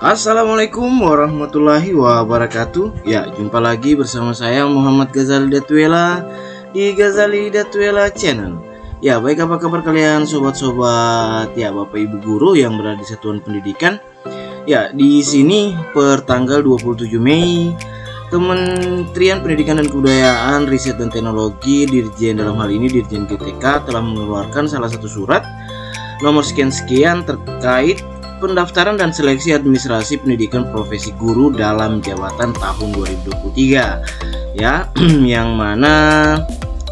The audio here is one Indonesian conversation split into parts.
Assalamualaikum warahmatullahi wabarakatuh. Ya, jumpa lagi bersama saya Muhammad Ghazali Datuela di Ghazali Datuela Channel. Ya, baik, apa kabar kalian sobat-sobat ya, Bapak Ibu guru yang berada di satuan pendidikan. Ya, di sini per tanggal 27 Mei Kementerian Pendidikan dan Kebudayaan, Riset dan Teknologi, Dirjen, dalam hal ini Dirjen GTK, telah mengeluarkan salah satu surat nomor sekian-sekian terkait pendaftaran dan seleksi administrasi pendidikan profesi guru dalam jabatan tahun 2023 ya, yang mana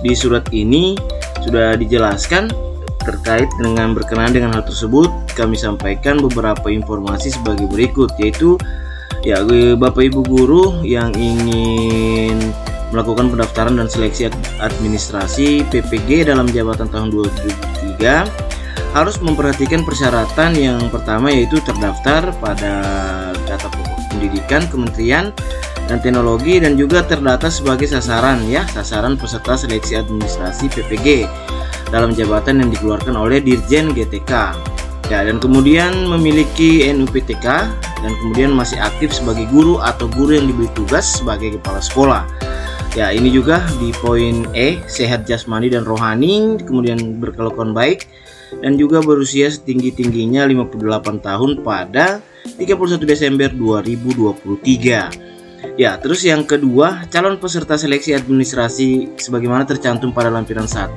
di surat ini sudah dijelaskan terkait dengan berkenaan dengan hal tersebut. Kami sampaikan beberapa informasi sebagai berikut, yaitu ya, Bapak Ibu guru yang ingin melakukan pendaftaran dan seleksi administrasi PPG dalam jabatan tahun 2023 harus memperhatikan persyaratan. Yang pertama yaitu terdaftar pada data pokok pendidikan Kementerian dan Teknologi dan juga terdata sebagai sasaran peserta seleksi administrasi PPG dalam jabatan yang dikeluarkan oleh Dirjen GTK ya, dan kemudian memiliki NUPTK dan kemudian masih aktif sebagai guru atau guru yang diberi tugas sebagai kepala sekolah. Ya, ini juga di poin E, sehat jasmani dan rohani, kemudian berkelakuan baik dan juga berusia setinggi-tingginya 58 tahun pada 31 Desember 2023. Ya, terus yang kedua, calon peserta seleksi administrasi sebagaimana tercantum pada lampiran 1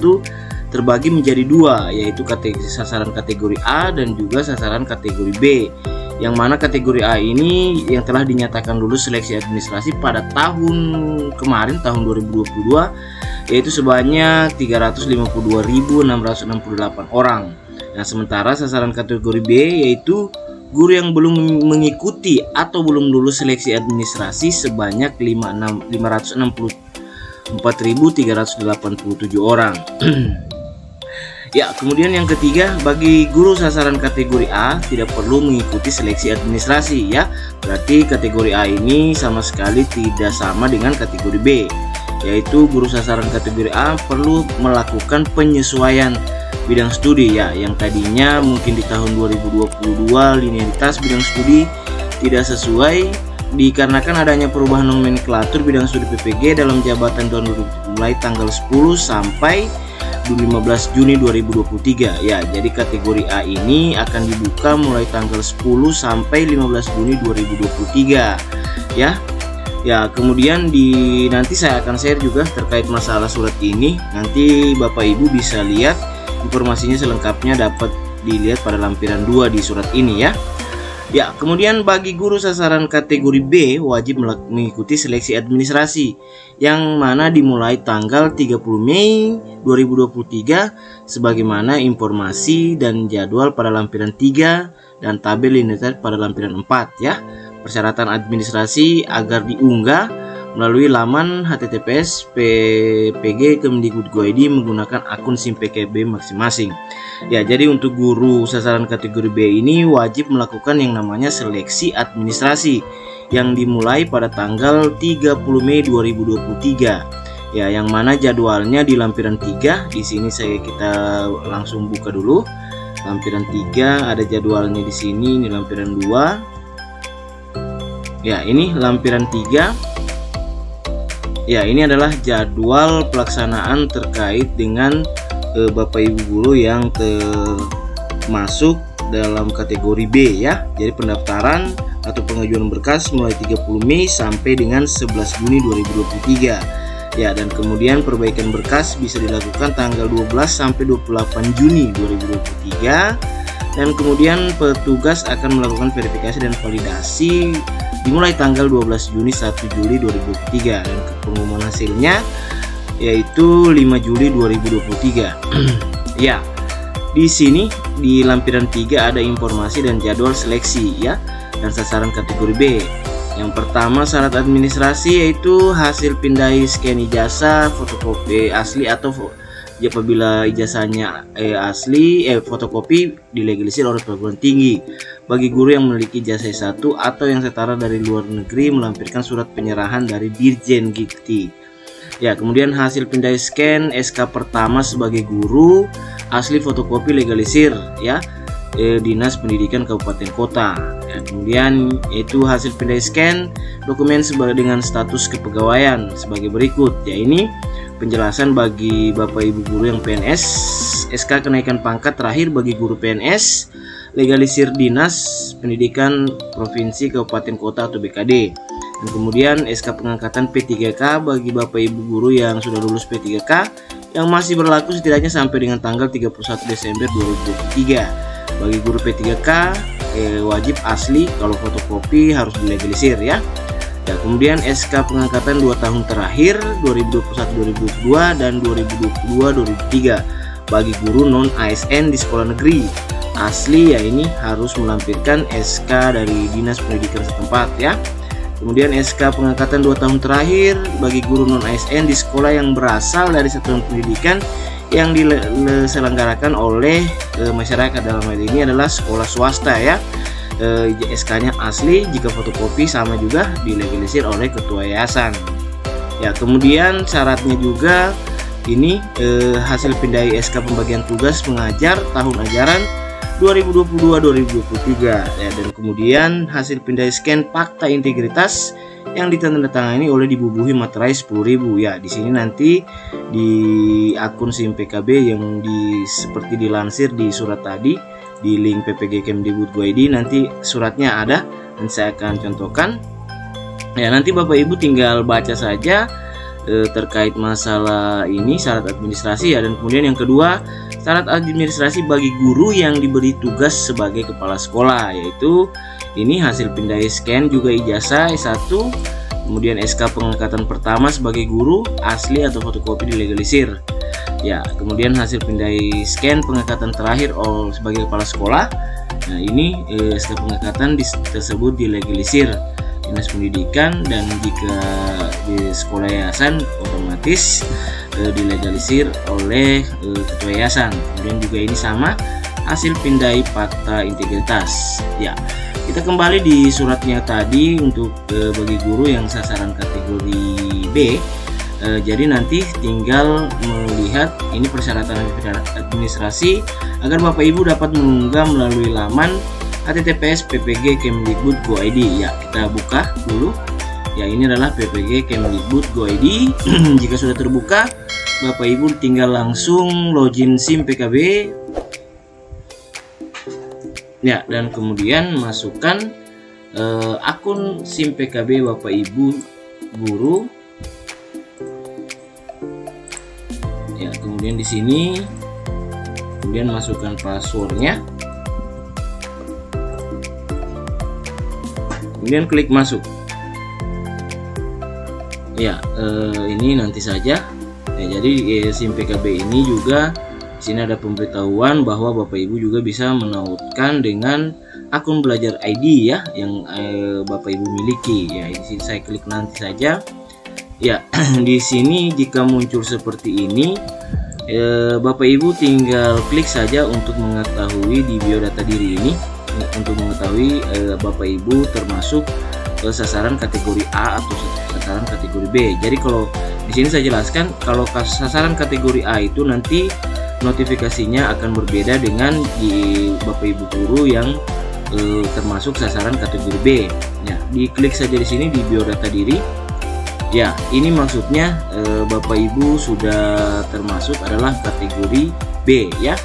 terbagi menjadi dua, yaitu sasaran kategori A dan juga sasaran kategori B. Yang mana kategori A ini yang telah dinyatakan lulus seleksi administrasi pada tahun kemarin, tahun 2022, yaitu sebanyak 352.668 orang. Nah, sementara sasaran kategori B yaitu guru yang belum mengikuti atau belum lulus seleksi administrasi sebanyak 564.387 orang. Ya, kemudian yang ketiga, bagi guru sasaran kategori A tidak perlu mengikuti seleksi administrasi ya. Berarti kategori A ini sama sekali tidak sama dengan kategori B, yaitu guru sasaran kategori A perlu melakukan penyesuaian bidang studi ya, yang tadinya mungkin di tahun 2022 linearitas bidang studi tidak sesuai dikarenakan adanya perubahan nomenklatur bidang studi PPG dalam jabatan mulai tanggal 10 sampai 15 Juni 2023 ya. Jadi kategori A ini akan dibuka mulai tanggal 10 sampai 15 Juni 2023 ya. Ya, kemudian nanti saya akan share juga terkait masalah surat ini. Nanti Bapak Ibu bisa lihat informasinya selengkapnya, dapat dilihat pada lampiran 2 di surat ini ya. Ya, kemudian bagi guru sasaran kategori B wajib mengikuti seleksi administrasi yang mana dimulai tanggal 30 Mei 2023 sebagaimana informasi dan jadwal pada lampiran 3 dan tabel linearitas pada lampiran 4 ya. Persyaratan administrasi agar diunggah melalui laman https ppg kemdikbud.go.id menggunakan akun SIM PKB masing-masing. Ya, jadi untuk guru sasaran kategori B ini wajib melakukan yang namanya seleksi administrasi yang dimulai pada tanggal 30 Mei 2023. Ya, yang mana jadwalnya di lampiran 3. Di sini kita langsung buka dulu. Lampiran 3 ada jadwalnya di sini, ini lampiran 2. Ya, ini lampiran 3. Ya, ini adalah jadwal pelaksanaan terkait dengan Bapak Ibu guru yang termasuk dalam kategori B ya. Jadi pendaftaran atau pengajuan berkas mulai 30 Mei sampai dengan 11 Juni 2023. Ya, dan kemudian perbaikan berkas bisa dilakukan tanggal 12 sampai 28 Juni 2023. Dan kemudian petugas akan melakukan verifikasi dan validasi dimulai tanggal 12 Juni 1 Juli 2023 dan pengumuman hasilnya yaitu 5 Juli 2023. Ya, di sini di lampiran 3 ada informasi dan jadwal seleksi ya dan sasaran kategori B. Yang pertama, syarat administrasi yaitu hasil pindai scan ijazah, fotokopi asli atau apabila ijazahnya asli fotokopi dilegalisir oleh perguruan tinggi. Bagi guru yang memiliki ijazah S1 atau yang setara dari luar negeri melampirkan surat penyerahan dari Dirjen GTK. Ya, kemudian hasil pindai scan SK pertama sebagai guru asli fotokopi legalisir ya. Dinas Pendidikan Kabupaten Kota. Ya, kemudian itu hasil pindai scan dokumen dengan status kepegawaian sebagai berikut. Ya, ini penjelasan bagi Bapak Ibu guru yang PNS, SK kenaikan pangkat terakhir bagi guru PNS, legalisir Dinas Pendidikan Provinsi Kabupaten Kota atau BKD. Dan kemudian SK pengangkatan P3K bagi Bapak Ibu guru yang sudah lulus P3K yang masih berlaku setidaknya sampai dengan tanggal 31 Desember 2023. Bagi guru P3K wajib asli, kalau fotokopi harus dilegalisir ya. Ya, kemudian SK pengangkatan 2 tahun terakhir 2021-2022 dan 2022-2023 bagi guru non ASN di sekolah negeri asli, ya ini harus melampirkan SK dari Dinas Pendidikan setempat ya. Kemudian SK pengangkatan 2 tahun terakhir bagi guru non ASN di sekolah yang berasal dari satuan pendidikan yang diselenggarakan oleh masyarakat, dalam hal ini adalah sekolah swasta ya. SK-nya asli, jika fotokopi sama juga dilegalisir oleh ketua yayasan. Ya, kemudian syaratnya juga ini hasil pindai SK pembagian tugas pengajar tahun ajaran 2022-2023 ya, dan kemudian hasil pindai scan fakta integritas yang ditandatangani oleh dibubuhi materai 10.000 ya. Di sini nanti di akun SIM PKB yang seperti dilansir di surat tadi di link PPG Kemdikbud.go.id, nanti suratnya ada dan saya akan contohkan. Ya, nanti Bapak Ibu tinggal baca saja terkait masalah ini syarat administrasi ya. Dan kemudian yang kedua, syarat administrasi bagi guru yang diberi tugas sebagai kepala sekolah, yaitu ini hasil pindai scan juga ijazah S1, kemudian SK pengangkatan pertama sebagai guru asli atau fotokopi dilegalisir. Ya, kemudian hasil pindai scan pengangkatan terakhir sebagai kepala sekolah. Nah, ini SK pengangkatan tersebut dilegalisir Dinas Pendidikan, dan jika di sekolah yayasan otomatis dilegalisir oleh ketua yayasan. Kemudian juga ini sama hasil pindai fakta integritas. Ya, kita kembali di suratnya tadi untuk bagi guru yang sasaran kategori B. Jadi nanti tinggal melihat ini persyaratan administrasi agar Bapak Ibu dapat mengunggah melalui laman https://ppg.kemdikbud.go.id. Ya, kita buka dulu. Ya, ini adalah ppg.kemdikbud.go.id. Jika sudah terbuka, Bapak Ibu tinggal langsung login SIM PKB. Ya, dan kemudian masukkan akun SIM PKB Bapak Ibu guru. Ya, kemudian di sini kemudian masukkan passwordnya. Kemudian klik masuk. Ya, ini nanti saja. Ya, jadi SIM PKB ini juga di sini ada pemberitahuan bahwa Bapak Ibu juga bisa menautkan dengan akun belajar ID ya yang Bapak Ibu miliki. Ya, di sini saya klik nanti saja. Ya, di sini jika muncul seperti ini, Bapak Ibu tinggal klik saja untuk mengetahui di biodata diri ini, untuk mengetahui Bapak Ibu termasuk sasaran kategori A atau sasaran kategori B. Jadi kalau di sini saya jelaskan, kalau sasaran kategori A itu nanti notifikasinya akan berbeda dengan di Bapak Ibu guru yang termasuk sasaran kategori B. Ya, diklik saja di sini di biodata diri. Ya, ini maksudnya Bapak Ibu sudah termasuk adalah kategori B ya.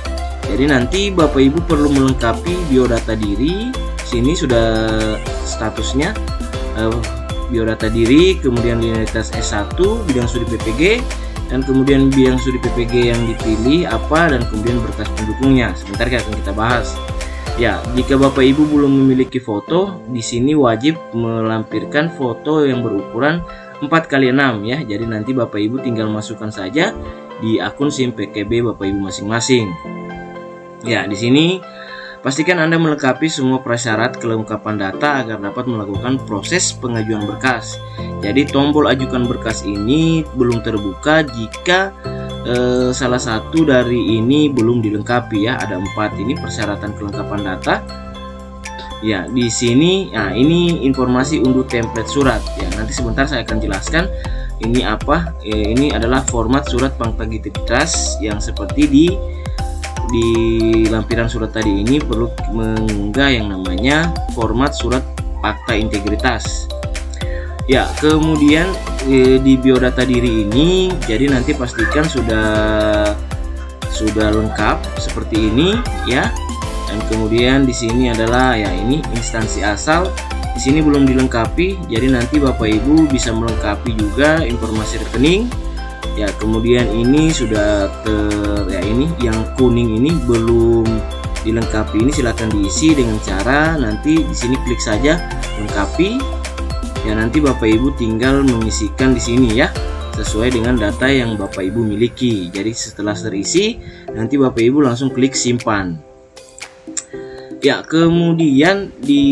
Jadi nanti Bapak Ibu perlu melengkapi biodata diri. Sini sudah statusnya biodata diri, kemudian identitas S1, bidang studi PPG, dan kemudian bidang studi PPG yang dipilih apa, dan kemudian berkas pendukungnya. Sebentar akan kita bahas. Ya, jika Bapak Ibu belum memiliki foto, di sini wajib melampirkan foto yang berukuran 4x6 ya. Jadi nanti Bapak Ibu tinggal masukkan saja di akun SIM PKB Bapak Ibu masing-masing. Ya, di sini pastikan Anda melengkapi semua prasyarat kelengkapan data agar dapat melakukan proses pengajuan berkas. Jadi tombol ajukan berkas ini belum terbuka jika salah satu dari ini belum dilengkapi ya. Ada 4 ini persyaratan kelengkapan data. Ya, di sini, nah ini informasi unduh template surat. Ya, nanti sebentar saya akan jelaskan ini apa. Ini adalah format surat fakta integritas yang seperti di di lampiran surat tadi ini perlu mengunggah yang namanya format surat fakta integritas. Ya, kemudian di biodata diri ini, jadi nanti pastikan sudah lengkap seperti ini ya. Dan kemudian di sini adalah ya ini instansi asal. Di sini belum dilengkapi, jadi nanti Bapak Ibu bisa melengkapi juga informasi rekening. Ya, kemudian ini sudah ya ini yang kuning ini belum dilengkapi, ini silakan diisi dengan cara nanti di sini klik saja lengkapi. Ya, nanti Bapak Ibu tinggal mengisikan di sini ya sesuai dengan data yang Bapak Ibu miliki. Jadi setelah terisi nanti Bapak Ibu langsung klik simpan. Ya, kemudian di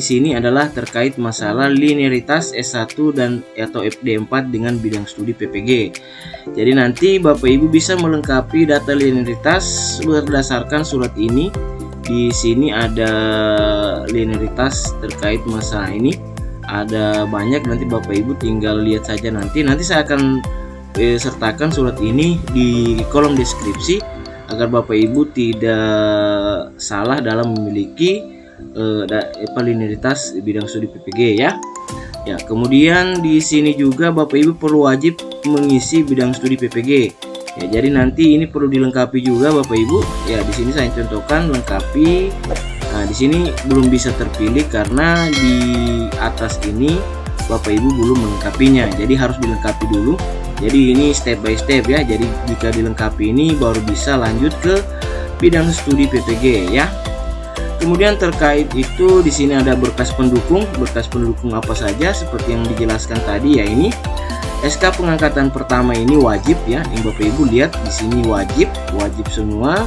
sini adalah terkait masalah linearitas S1 dan atau FD4 dengan bidang studi PPG. Jadi nanti Bapak Ibu bisa melengkapi data linearitas berdasarkan surat ini. Di sini ada linearitas terkait masalah ini. Ada banyak, nanti Bapak Ibu tinggal lihat saja nanti saya akan sertakan surat ini di kolom deskripsi agar Bapak Ibu tidak salah dalam memiliki linearitas bidang studi PPG ya. Ya, kemudian di sini juga Bapak Ibu perlu wajib mengisi bidang studi PPG. Ya, jadi nanti ini perlu dilengkapi juga Bapak Ibu. Ya, di sini saya contohkan lengkapi. Nah, di sini belum bisa terpilih karena di atas ini Bapak Ibu belum melengkapinya. Jadi harus dilengkapi dulu. Jadi ini step by step ya. Jadi jika dilengkapi ini baru bisa lanjut ke bidang studi PPG ya. Kemudian terkait itu di sini ada berkas pendukung. Berkas pendukung apa saja seperti yang dijelaskan tadi ya, ini SK pengangkatan pertama ini wajib ya. Yang Bapak Ibu lihat di sini wajib semua.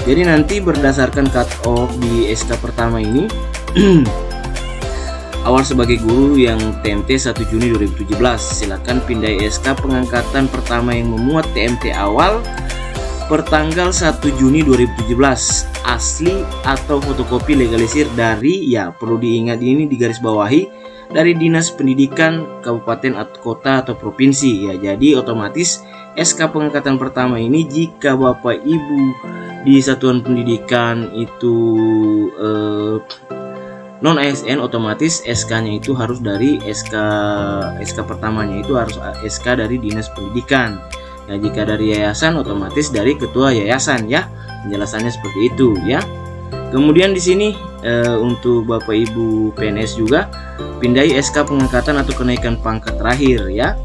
Jadi nanti berdasarkan cut off di SK pertama ini awal sebagai guru yang TMT 1 Juni 2017, silakan pindai SK pengangkatan pertama yang memuat TMT awal pertanggal 1 Juni 2017 asli atau fotokopi legalisir dari, ya perlu diingat ini digarisbawahi, dari Dinas Pendidikan Kabupaten atau Kota atau Provinsi ya. Jadi otomatis SK pengangkatan pertama ini jika Bapak Ibu di satuan pendidikan itu non ASN, otomatis SK-nya itu harus dari SK pertamanya itu harus SK dari Dinas Pendidikan. Nah, jika dari yayasan otomatis dari ketua yayasan ya. Penjelasannya seperti itu ya. Kemudian di sini untuk Bapak Ibu PNS juga pindai SK pengangkatan atau kenaikan pangkat terakhir ya.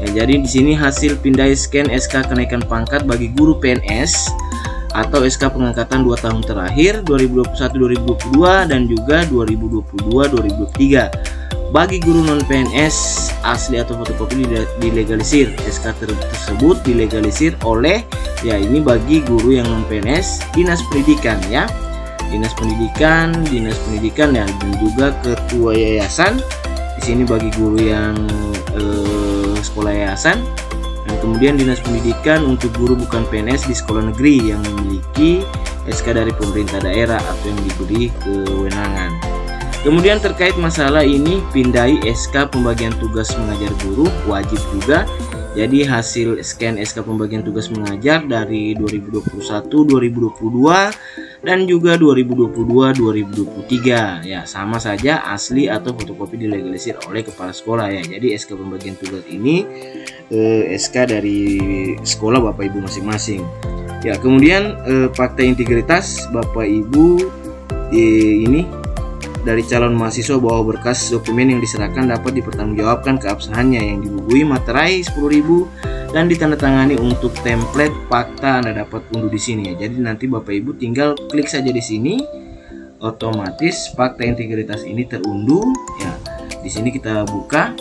Ya, jadi di sini hasil pindai scan SK kenaikan pangkat bagi guru PNS atau SK pengangkatan 2 tahun terakhir 2021-2022 dan juga 2022-2023. Bagi guru non PNS asli atau fotokopi dilegalisir. SK tersebut dilegalisir oleh ya ini bagi guru yang non PNS Dinas Pendidikan ya. Dinas Pendidikan ya, dan juga ketua yayasan. Di sini bagi guru yang sekolah yayasan, dan kemudian Dinas Pendidikan untuk guru bukan PNS di sekolah negeri yang memiliki SK dari pemerintah daerah atau yang diberi kewenangan. Kemudian terkait masalah ini pindai SK pembagian tugas mengajar guru wajib juga. Jadi hasil scan SK pembagian tugas mengajar dari 2021, 2022 dan juga 2022, 2023 ya, sama saja asli atau fotokopi dilegalisir oleh kepala sekolah ya. Jadi SK pembagian tugas ini SK dari sekolah Bapak Ibu masing-masing. Ya, kemudian fakta integritas Bapak Ibu ini dari calon mahasiswa bahwa berkas dokumen yang diserahkan dapat dipertanggungjawabkan keabsahannya yang dibubuhi materai 10.000 dan ditandatangani untuk template fakta Anda dapat unduh di sini ya. Jadi nanti Bapak Ibu tinggal klik saja di sini, otomatis fakta integritas ini terunduh ya. Di sini kita buka.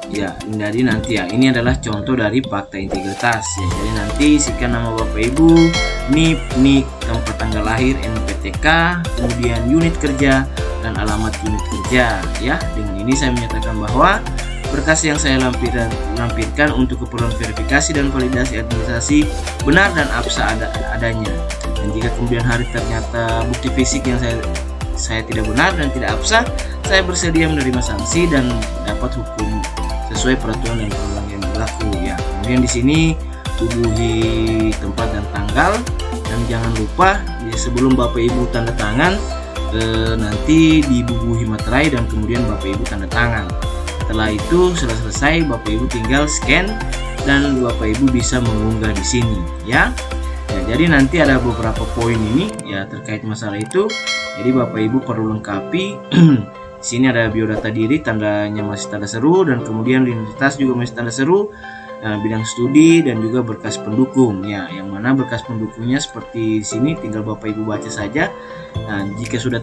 Ya, jadi nanti ya ini adalah contoh dari fakta integritas ya. Jadi nanti isikan nama Bapak Ibu, NIK, tempat tanggal lahir, NPTK, kemudian unit kerja dan alamat unit kerja ya. Dengan ini saya menyatakan bahwa berkas yang saya lampirkan untuk keperluan verifikasi dan validasi administrasi benar dan absah adanya. Dan jika kemudian hari ternyata bukti fisik yang saya tidak benar dan tidak absah, saya bersedia menerima sanksi dan dapat hukum sesuai peraturan dan perundang yang berlaku ya. Kemudian di sini bubuhi tempat dan tanggal, dan jangan lupa sebelum Bapak Ibu tanda tangan nanti dibubuhi materai dan kemudian Bapak Ibu tanda tangan. Setelah itu selesai, Bapak Ibu tinggal scan dan Bapak Ibu bisa mengunggah di sini ya. Jadi nanti ada beberapa poin ini ya terkait masalah itu. Jadi Bapak Ibu perlu lengkapi. Di sini ada biodata diri, tandanya masih tanda seru, dan kemudian identitas juga masih tanda seru, bidang studi, dan juga berkas pendukung ya. Yang mana berkas pendukungnya seperti di sini, tinggal Bapak Ibu baca saja. Nah, jika sudah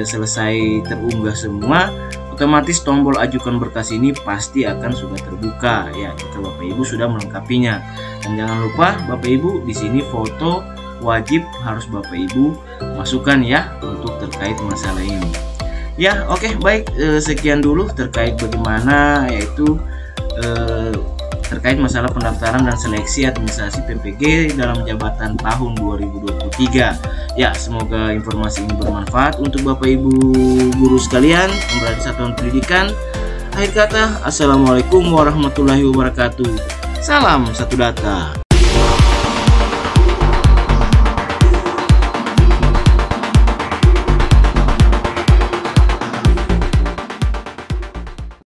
selesai terunggah semua, otomatis tombol ajukan berkas ini pasti akan sudah terbuka ya jika Bapak Ibu sudah melengkapinya. Dan jangan lupa Bapak Ibu di sini foto wajib harus Bapak Ibu masukkan ya untuk terkait masalah ini. Ya, oke, baik, sekian dulu terkait bagaimana yaitu terkait masalah pendaftaran dan seleksi administrasi PMPG dalam jabatan tahun 2023. Ya, semoga informasi ini bermanfaat untuk Bapak Ibu guru sekalian yang berada di satuan pendidikan. Akhir kata, assalamualaikum warahmatullahi wabarakatuh. Salam satu data.